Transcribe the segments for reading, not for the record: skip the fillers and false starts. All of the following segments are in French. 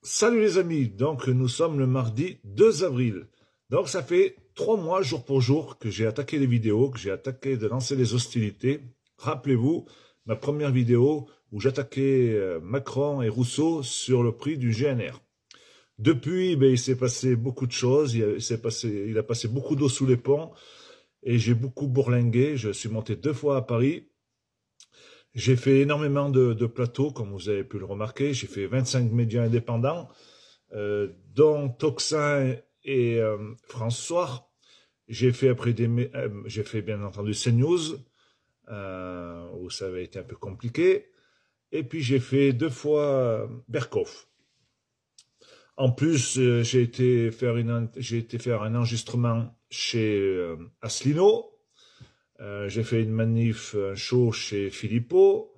Salut les amis, donc nous sommes le mardi 2 avril. Donc ça fait 3 mois jour pour jour que j'ai attaqué les vidéos, que j'ai attaqué de lancer les hostilités. Rappelez-vous, ma première vidéo où j'attaquais Macron et Rousseau sur le prix du GNR. Depuis, il s'est passé beaucoup de choses, il a passé beaucoup d'eau sous les ponts et j'ai beaucoup bourlingué. Je suis monté 2 fois à Paris. J'ai fait énormément de plateaux, comme vous avez pu le remarquer. J'ai fait 25 médias indépendants, dont Toxin et France Soir. J'ai fait après j'ai fait bien entendu CNews, où ça avait été un peu compliqué. Et puis j'ai fait 2 fois Berkoff. En plus, j'ai été faire un enregistrement chez Asselineau. J'ai fait une manif, un show chez Philippot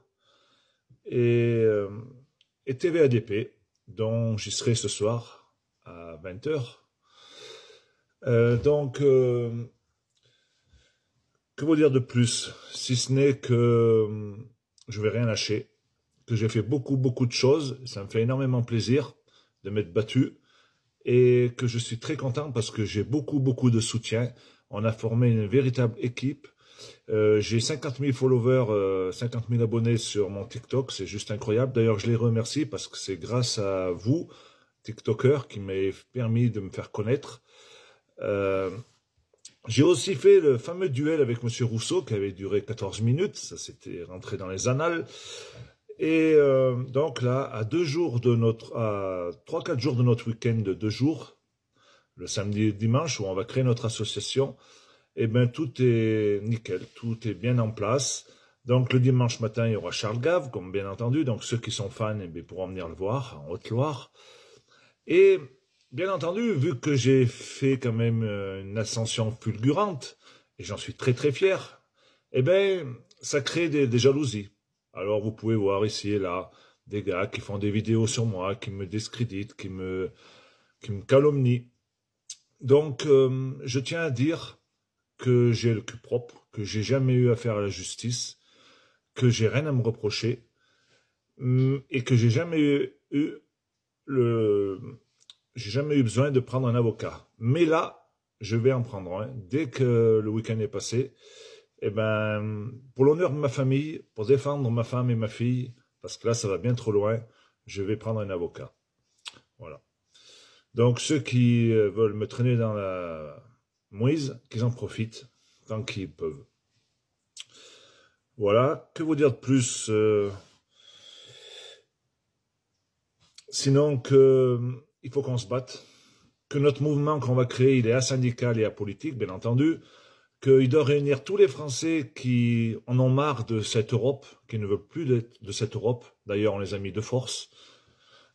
et TVADP, dont j'y serai ce soir à 20 h. Que vous dire de plus, si ce n'est que je vais rien lâcher, que j'ai fait beaucoup de choses, ça me fait énormément plaisir de m'être battu et que je suis très content parce que j'ai beaucoup de soutien. On a formé une véritable équipe. J'ai 50 000 followers, 50 000 abonnés sur mon TikTok, c'est juste incroyable. D'ailleurs, je les remercie parce que c'est grâce à vous, TikTokers, qui m'avez permis de me faire connaître. J'ai aussi fait le fameux duel avec M. Rousseau qui avait duré 14 minutes, ça s'était rentré dans les annales. Et donc là, à 3-4 jours de notre week-end de 2 jours, le samedi et le dimanche, où on va créer notre association, eh bien, tout est nickel, tout est bien en place. Donc, le dimanche matin, il y aura Charles Gave, comme bien entendu. Donc, ceux qui sont fans pourront venir le voir en Haute-Loire. Et, bien entendu, vu que j'ai fait quand même une ascension fulgurante, et j'en suis très fier, eh bien, ça crée des jalousies. Alors, vous pouvez voir ici et là des gars qui font des vidéos sur moi, qui me discréditent, qui me calomnient. Donc, je tiens à dire que j'ai le cul propre, que j'ai jamais eu affaire à la justice, que j'ai rien à me reprocher, et que j'ai jamais eu besoin de prendre un avocat. Mais là, je vais en prendre un. Dès que le week-end est passé, eh ben, pour l'honneur de ma famille, pour défendre ma femme et ma fille, parce que là, ça va bien trop loin, je vais prendre un avocat. Voilà. Donc, ceux qui veulent me traîner dans la mouise, qu'ils en profitent tant qu'ils peuvent. Voilà, que vous dire de plus sinon il faut qu'on se batte, que notre mouvement qu'on va créer, il est asyndical et apolitique, bien entendu, qu'il doit réunir tous les Français qui en ont marre de cette Europe, qui ne veulent plus de cette Europe, d'ailleurs on les a mis de force,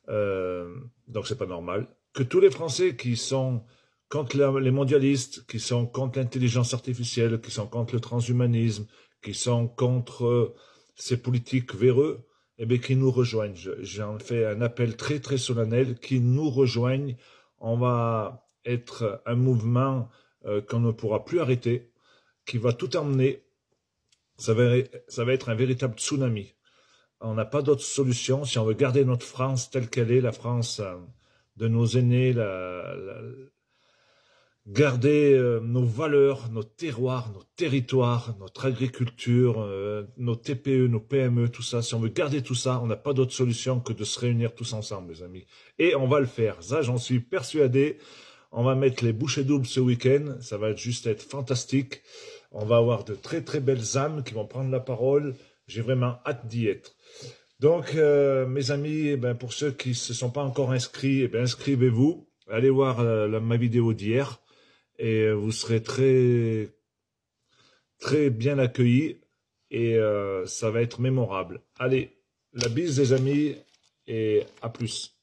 donc c'est pas normal, que tous les Français qui sont contre les mondialistes, qui sont contre l'intelligence artificielle, qui sont contre le transhumanisme, qui sont contre ces politiques véreux, eh bien, qui nous rejoignent. J'en fais un appel très solennel, qui nous rejoignent. On va être un mouvement qu'on ne pourra plus arrêter, qui va tout emmener. Ça va être un véritable tsunami. On n'a pas d'autre solution. Si on veut garder notre France telle qu'elle est, la France de nos aînés, garder nos valeurs, nos terroirs, nos territoires, notre agriculture, nos TPE, nos PME, tout ça. Si on veut garder tout ça, on n'a pas d'autre solution que de se réunir tous ensemble, les amis. Et on va le faire. Ça, j'en suis persuadé. On va mettre les bouchées doubles ce week-end. Ça va juste être fantastique. On va avoir de très belles âmes qui vont prendre la parole. J'ai vraiment hâte d'y être. Donc, mes amis, pour ceux qui ne se sont pas encore inscrits, inscrivez-vous. Allez voir ma vidéo d'hier. Et vous serez très bien accueillis et ça va être mémorable. Allez, la bise les amis et à plus.